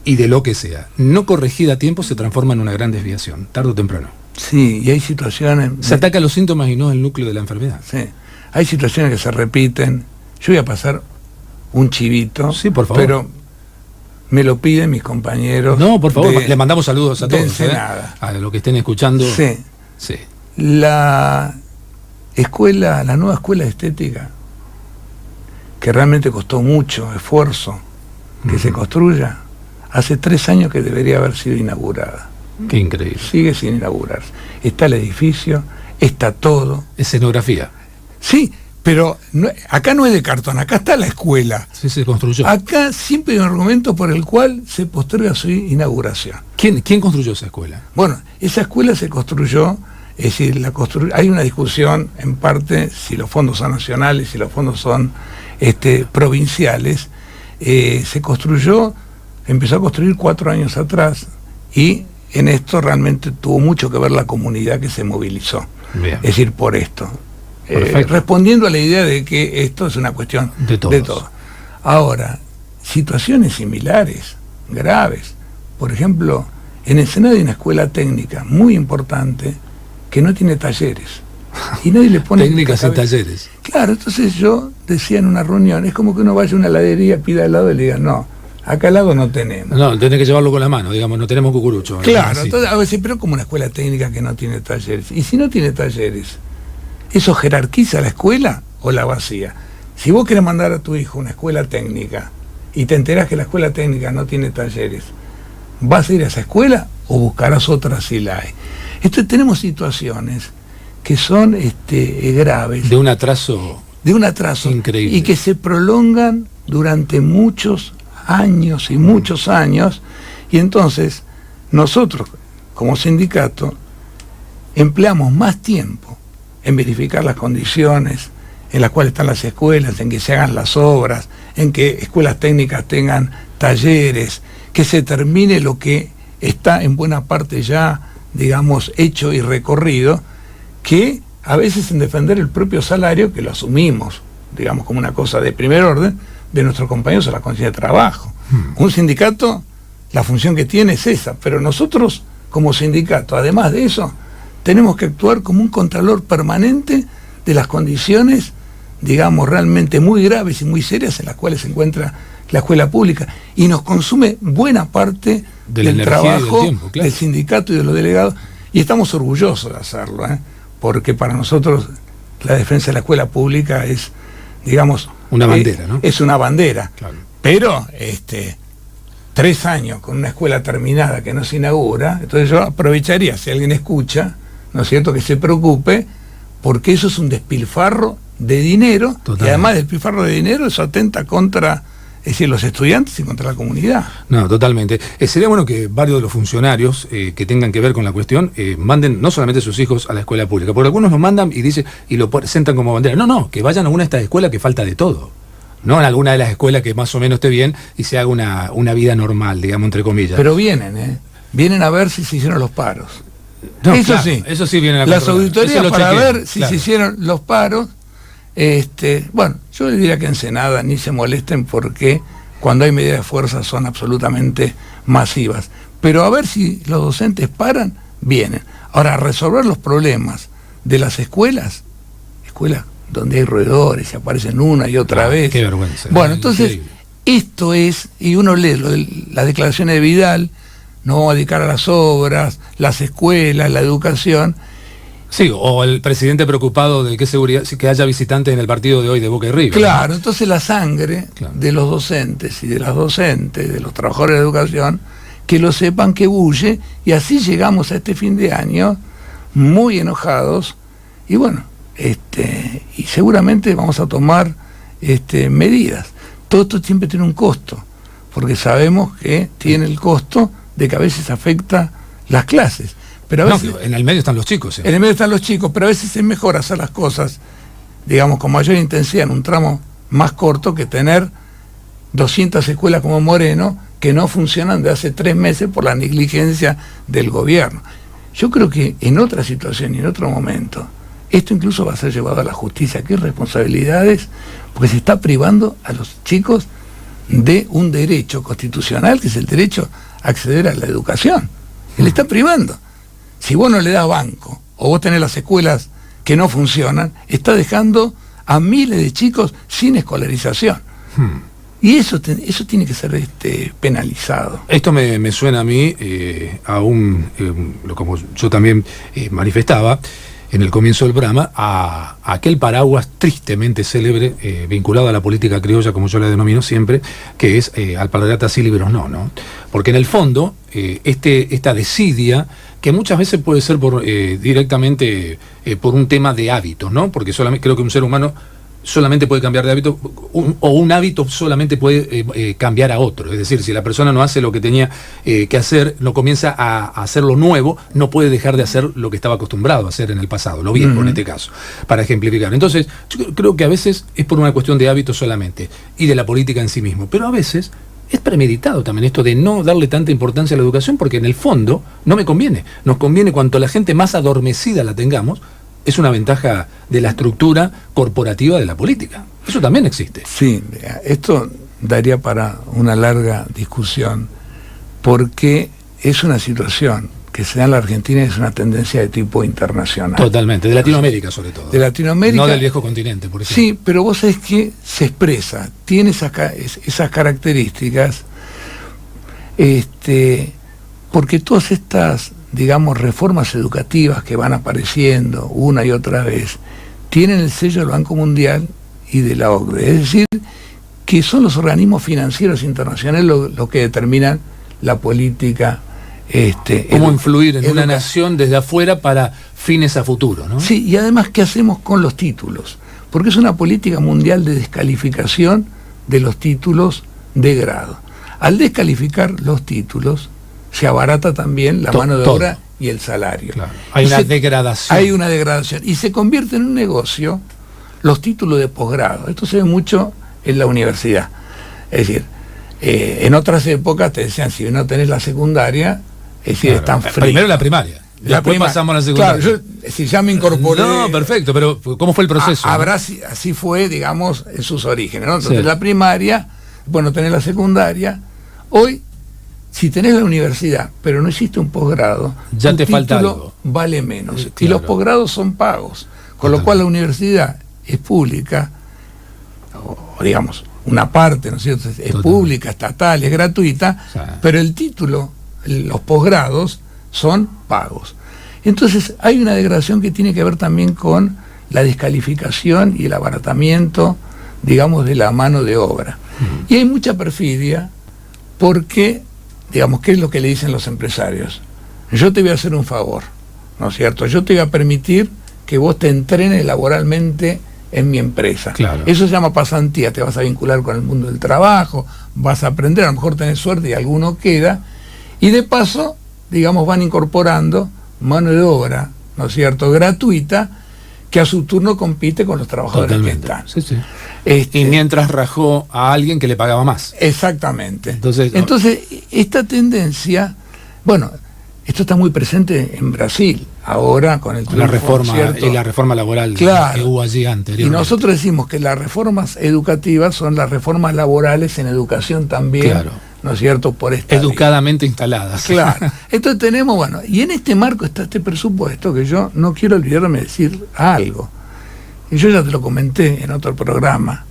y de lo que sea, no corregida a tiempo, se transforma en una gran desviación, tarde o temprano. Sí, y hay situaciones... Se ataca los síntomas y no el núcleo de la enfermedad. Sí, hay situaciones que se repiten. Yo voy a pasar un chivito, sí, por favor, pero me lo piden mis compañeros. No, por favor, le mandamos saludos a todos, a los que estén escuchando. Sí. Sí. La nueva escuela de estética, que realmente costó mucho esfuerzo que se construya, hace 3 años que debería haber sido inaugurada. Qué increíble. Sigue sin inaugurarse. Está el edificio, está todo. Escenografía. Sí, pero acá no es de cartón, acá está la escuela. Sí, se construyó. Acá siempre hay un argumento por el cual se posterga su inauguración. ¿Quién construyó esa escuela? Bueno, esa escuela se construyó, es decir, hay una discusión en parte si los fondos son nacionales, si los fondos son provinciales. Se construyó, empezó a construir 4 años atrás, y en esto realmente tuvo mucho que ver la comunidad que se movilizó. Bien. Es decir, por esto. Respondiendo a la idea de que esto es una cuestión de todo. Ahora, situaciones similares, graves. Por ejemplo, en Ensenada hay una escuela técnica muy importante que no tiene talleres. Y nadie le pone... Técnicas y talleres. Claro, entonces yo decía en una reunión, es como que uno vaya a una heladería, pida helado y le diga, no, acá helado no tenemos. No, tenés que llevarlo con la mano, digamos, no tenemos cucurucho. Claro, entonces a veces, pero como una escuela técnica que no tiene talleres. Y si no tiene talleres, ¿eso jerarquiza la escuela o la vacía? Si vos querés mandar a tu hijo a una escuela técnica y te enterás que la escuela técnica no tiene talleres, ¿vas a ir a esa escuela o buscarás otra si la hay? Entonces tenemos situaciones que son graves. De un atraso increíble. Y que se prolongan durante muchos años y muchos años, y entonces nosotros, como sindicato, empleamos más tiempo en verificar las condiciones en las cuales están las escuelas, en que se hagan las obras, en que escuelas técnicas tengan talleres, que se termine lo que está en buena parte ya, digamos, hecho y recorrido, que a veces en defender el propio salario, que lo asumimos, digamos, como una cosa de primer orden, de nuestros compañeros a la condición de trabajo. Un sindicato, la función que tiene es esa, pero nosotros, como sindicato, además de eso, tenemos que actuar como un contralor permanente de las condiciones, digamos, realmente muy graves y muy serias en las cuales se encuentra la escuela pública, y nos consume buena parte del trabajo tiempo, claro, del sindicato y de los delegados, y estamos orgullosos de hacerlo, porque para nosotros la defensa de la escuela pública es, digamos, una bandera, ¿no? Es una bandera, claro. Pero 3 años con una escuela terminada que no se inaugura, entonces yo aprovecharía, si alguien escucha, ¿no es cierto?, que se preocupe, porque eso es un despilfarro de dinero. Totalmente. Y además del despilfarro de dinero, eso atenta contra, es decir, los estudiantes y contra la comunidad. No, totalmente. Sería bueno que varios de los funcionarios que tengan que ver con la cuestión manden no solamente a sus hijos a la escuela pública, porque algunos lo mandan y lo presentan como bandera. No, que vayan a una de estas escuelas que falta de todo. No en alguna de las escuelas que más o menos esté bien y se haga una vida normal, digamos, entre comillas. Pero vienen a ver si se hicieron los paros. No, eso claro, eso sí vienen a las auditorías para ver si claro, se hicieron los paros. Bueno, yo les diría que en Ensenada ni se molesten, porque cuando hay medidas de fuerza son absolutamente masivas. Pero a ver si los docentes paran, vienen. Ahora, resolver los problemas de las escuelas donde hay roedores y aparecen una y otra vez. Qué vergüenza. Bueno, entonces, esto es, y uno lee las declaraciones de Vidal, no vamos a dedicar a las obras, las escuelas, la educación. Sí, o el presidente preocupado de qué seguridad, que haya visitantes en el partido de hoy de Boca y River. Claro, ¿no? Entonces la sangre de los docentes y de las docentes, de los trabajadores de educación, que lo sepan, que bulle, y así llegamos a este fin de año muy enojados, y bueno, y seguramente vamos a tomar medidas. todo esto siempre tiene un costo, porque sabemos que tiene el costo de que a veces afecta las clases. Pero a veces, no, en el medio están los chicos. En el medio están los chicos, pero a veces es mejor hacer las cosas, digamos, con mayor intensidad en un tramo más corto que tener 200 escuelas como Moreno que no funcionan de hace 3 meses por la negligencia del gobierno. Yo creo que en otra situación y en otro momento, esto incluso va a ser llevado a la justicia. ¿Qué responsabilidades? Porque se está privando a los chicos de un derecho constitucional, que es el derecho a acceder a la educación. Le está privando. Si vos no le das banco, o vos tenés las escuelas que no funcionan, está dejando a miles de chicos sin escolarización. Y eso tiene que ser penalizado. Esto me suena a mí como yo también manifestaba en el comienzo del programa, a aquel paraguas tristemente célebre vinculado a la política criolla, como yo la denomino siempre, que es alpargatas sí, libros no. Porque en el fondo, esta desidia, que muchas veces puede ser directamente por un tema de hábitos, ¿no? Porque solamente creo que un ser humano solamente puede cambiar de hábito, o un hábito solamente puede cambiar a otro. Es decir, si la persona no hace lo que tenía que hacer, no comienza a hacer lo nuevo, no puede dejar de hacer lo que estaba acostumbrado a hacer en el pasado, lo viejo en este caso, para ejemplificar. Entonces, yo creo que a veces es por una cuestión de hábito solamente, y de la política en sí mismo, pero a veces es premeditado también esto de no darle tanta importancia a la educación, porque en el fondo no me conviene. Nos conviene cuanto la gente más adormecida la tengamos. Es una ventaja de la estructura corporativa de la política. Eso también existe. Sí, esto daría para una larga discusión, porque es una situación que se da en la Argentina y es una tendencia de tipo internacional. Totalmente, de Latinoamérica sobre todo. De Latinoamérica. No del viejo continente, por ejemplo. Sí, pero vos sabés que se expresa, tiene esas características, porque todas estas, digamos, reformas educativas que van apareciendo una y otra vez, tienen el sello del Banco Mundial y de la OCDE. Es decir, que son los organismos financieros internacionales los que determinan la política. Cómo influir en una nación desde afuera para fines a futuro, ¿no? Sí, y además, ¿qué hacemos con los títulos? Porque es una política mundial de descalificación de los títulos de grado. Al descalificar los títulos, se abarata también la mano de obra y el salario. Claro. Hay una degradación. Hay una degradación. Y se convierte en un negocio los títulos de posgrado. Esto se ve mucho en la universidad. Es decir, en otras épocas te decían, si no tenés la secundaria, es decir, están fríos. Primero la primaria. Después pasamos a la secundaria. Claro, si ya me incorporé. No, perfecto, pero ¿cómo fue el proceso? Así fue, digamos, en sus orígenes, ¿no? Entonces la primaria, bueno, tenés la secundaria. Hoy, si tenés la universidad, pero no hiciste un posgrado, ya te falta título algo. Vale menos. Claro. Y los posgrados son pagos. Con lo cual la universidad es pública, o digamos, una parte, ¿no es cierto? Es pública, estatal, es gratuita, pero el título, los posgrados, son pagos. Entonces hay una degradación que tiene que ver también con la descalificación y el abaratamiento, digamos, de la mano de obra. Y hay mucha perfidia porque, digamos, ¿qué es lo que le dicen los empresarios? Yo te voy a hacer un favor, ¿no es cierto? Yo te voy a permitir que vos te entrenes laboralmente en mi empresa. Claro. Eso se llama pasantía, te vas a vincular con el mundo del trabajo, vas a aprender, a lo mejor tenés suerte y alguno queda, y de paso, digamos, van incorporando mano de obra, ¿no es cierto?, gratuita, que a su turno compite con los trabajadores. Totalmente. Que están. Sí, sí. Y mientras rajó a alguien que le pagaba más. Exactamente. Entonces, esta tendencia, bueno, esto está muy presente en Brasil, ahora con el la reforma laboral, claro, que hubo allí anteriormente. Y nosotros decimos que las reformas educativas son las reformas laborales en educación también, claro, ¿no es cierto?, por esta educadamente instaladas. Claro. Entonces tenemos, bueno, y en este marco está este presupuesto, que yo no quiero olvidarme de decir algo, y yo ya te lo comenté en otro programa.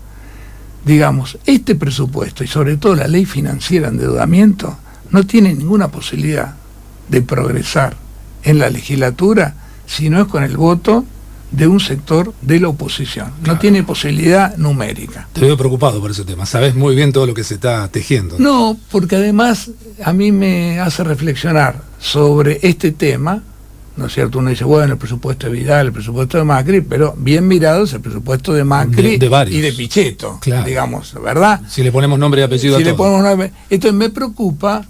Digamos, este presupuesto y sobre todo la ley financiera de endeudamiento no tiene ninguna posibilidad de progresar en la legislatura si no es con el voto de un sector de la oposición. Claro. No tiene posibilidad numérica. Te veo preocupado por ese tema. Sabes muy bien todo lo que se está tejiendo. No, porque además a mí me hace reflexionar sobre este tema ¿no es cierto? Uno dice, bueno, el presupuesto de Vidal, el presupuesto de Macri, pero bien mirado es el presupuesto de Macri de varios. Y de Pichetto, claro, digamos, ¿verdad? Si le ponemos nombre y apellido a todo. Le ponemos nombre. Entonces me preocupa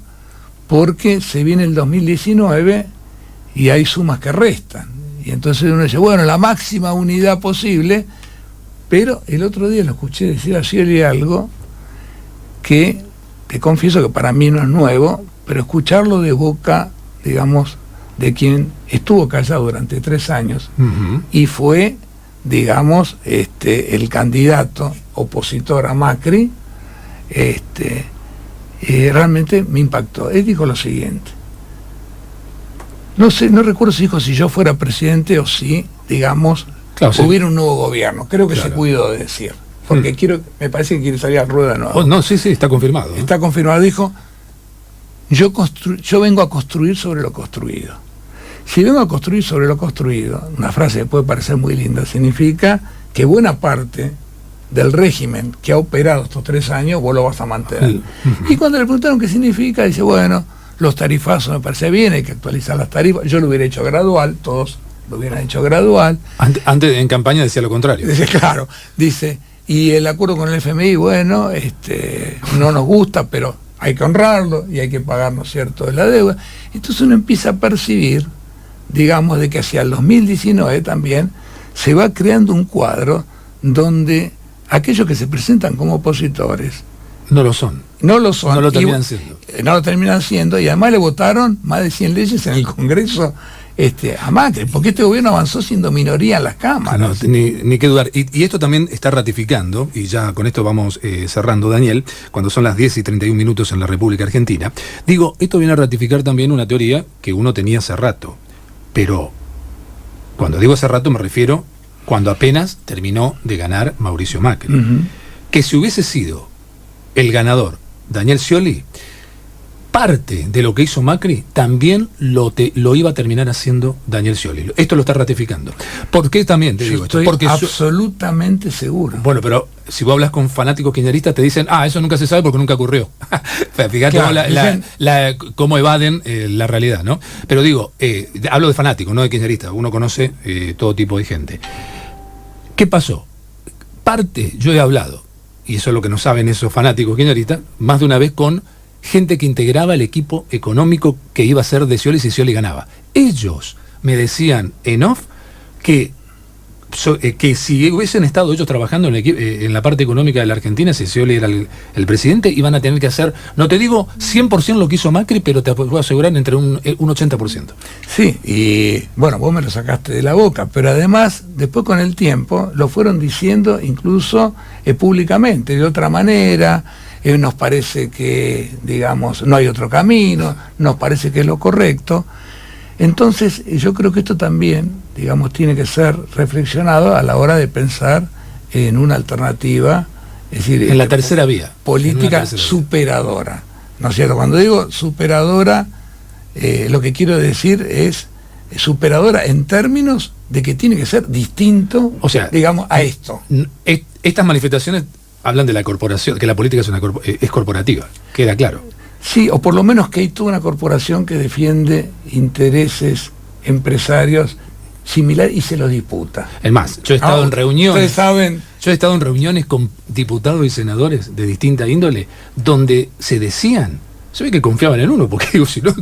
porque se viene el 2019 y hay sumas que restan. Y entonces uno dice, bueno, la máxima unidad posible, pero el otro día lo escuché decir a Scioli algo que confieso que para mí no es nuevo, pero escucharlo de boca, digamos, de quien estuvo callado durante 3 años y fue, digamos, el candidato opositor a Macri, realmente me impactó. Él dijo lo siguiente: no sé, no recuerdo si dijo si yo fuera presidente o si, digamos, claro, hubiera un nuevo gobierno. Creo que claro, se cuidó de decir, porque me parece que quiere salir a rueda nueva. Oh, no, sí, está confirmado. Está confirmado. Dijo, yo vengo a construir sobre lo construido. Si vengo a construir sobre lo construido, una frase que puede parecer muy linda, significa que buena parte del régimen que ha operado estos 3 años vos lo vas a mantener. Y cuando le preguntaron qué significa, dice, bueno, los tarifazos me parece bien, hay que actualizar las tarifas. Yo lo hubiera hecho gradual, todos lo hubieran hecho gradual. Antes en campaña decía lo contrario. Dice, claro, dice, y el acuerdo con el FMI, bueno, no nos gusta, pero hay que honrarlo y hay que pagar, ¿no es cierto?, de la deuda. Entonces uno empieza a percibir, digamos, de que hacia el 2019 también se va creando un cuadro donde aquellos que se presentan como opositores no lo son. No lo son. No lo terminan siendo. No lo terminan siendo, y además le votaron más de 100 leyes en el Congreso a Macri, porque este gobierno avanzó siendo minoría en las cámaras. No, ni qué dudar. Y esto también está ratificando, y ya con esto vamos cerrando, Daniel, cuando son las 10:31 en la República Argentina. Digo, esto viene a ratificar también una teoría que uno tenía hace rato. Pero cuando digo hace rato me refiero cuando apenas terminó de ganar Mauricio Macri. Que si hubiese sido el ganador Daniel Scioli, parte de lo que hizo Macri también lo iba a terminar haciendo Daniel Scioli. Esto lo está ratificando. ¿Por qué también te digo esto? Porque absolutamente seguro. Bueno, pero si vos hablas con fanáticos kirchneristas te dicen, eso nunca se sabe porque nunca ocurrió. Fíjate claro, cómo evaden la realidad, ¿no? Pero digo, hablo de fanáticos, no de kirchneristas. Uno conoce todo tipo de gente. ¿Qué pasó? Yo he hablado, y eso es lo que no saben esos fanáticos kirchneristas, más de una vez con gente que integraba el equipo económico que iba a ser de Scioli si Scioli ganaba. Ellos me decían en off que si hubiesen estado ellos trabajando en la parte económica de la Argentina, si Scioli era el presidente, iban a tener que hacer, no te digo 100% lo que hizo Macri, pero te puedo asegurar entre un 80%. Sí, y bueno, vos me lo sacaste de la boca, pero además, después con el tiempo, lo fueron diciendo incluso públicamente, de otra manera. Nos parece que, digamos, no hay otro camino, nos parece que es lo correcto. Entonces, yo creo que esto también, digamos, tiene que ser reflexionado a la hora de pensar en una alternativa, es decir, en la tercera vía. Política superadora. ¿No es cierto? Cuando digo superadora, lo que quiero decir es superadora en términos de que tiene que ser distinto, o sea, digamos, a esto. Estas manifestaciones hablan de la corporación, que la política es corporativa, queda claro. Sí, o por lo menos que hay toda una corporación que defiende intereses empresarios similares y se los disputa. Es más, yo he estado en reuniones. Ustedes saben. Yo he estado en reuniones con diputados y senadores de distinta índole, donde se decían, se ve que confiaban en uno, porque digo, si no,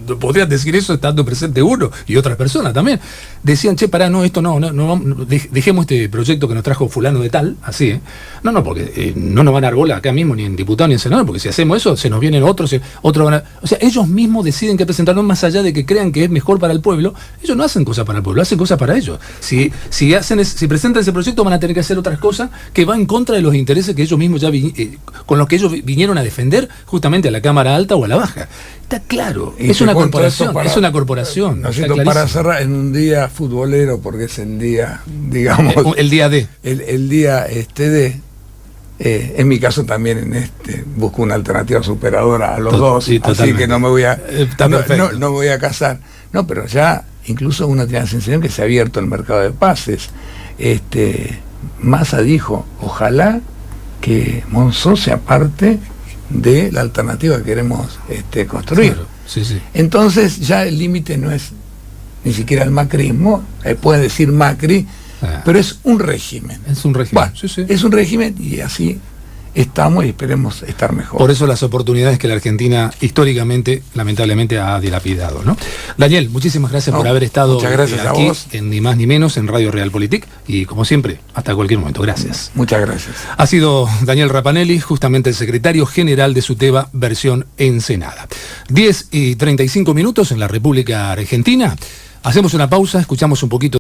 no podrían decir eso estando presente uno y otras personas también. Decían, pará, no, esto no, dejemos este proyecto que nos trajo fulano de tal, así, No, porque no nos van a dar bola acá mismo, ni en diputado ni en senador, porque si hacemos eso, se nos vienen otros van a... O sea, ellos mismos deciden que presentarlo, más allá de que crean que es mejor para el pueblo. Ellos no hacen cosas para el pueblo, hacen cosas para ellos. Si presentan ese proyecto, van a tener que hacer otras cosas que van en contra de los intereses que ellos mismos con los que ellos vinieron a defender justamente a la Cámara Alta o a la Baja. Está claro, es una corporación, es una corporación. No siento, para cerrar, en un día futbolero, porque es el día, digamos... El día D. El día D. En mi caso también busco una alternativa superadora a los dos, sí, así que no me voy a no voy a casar. No, pero ya incluso uno tiene la sensación que se ha abierto el mercado de pases. Massa dijo, ojalá que Monzó sea parte de la alternativa que queremos construir. Claro, sí. Entonces ya el límite no es ni siquiera el macrismo, puede decir Macri, pero es un régimen. Es un régimen. Bueno, es un régimen y así estamos y esperemos estar mejor. Por eso las oportunidades que la Argentina históricamente, lamentablemente, ha dilapidado, ¿no? Daniel, muchísimas gracias por haber estado muchas gracias aquí, a vos. en Ni Más Ni Menos, en Radio Realpolitik, y como siempre, hasta cualquier momento. Gracias. Muchas gracias. Ha sido Daniel Rapanelli, justamente el secretario general de SUTEBA, versión Ensenada. 10:35 en la República Argentina. Hacemos una pausa, escuchamos un poquito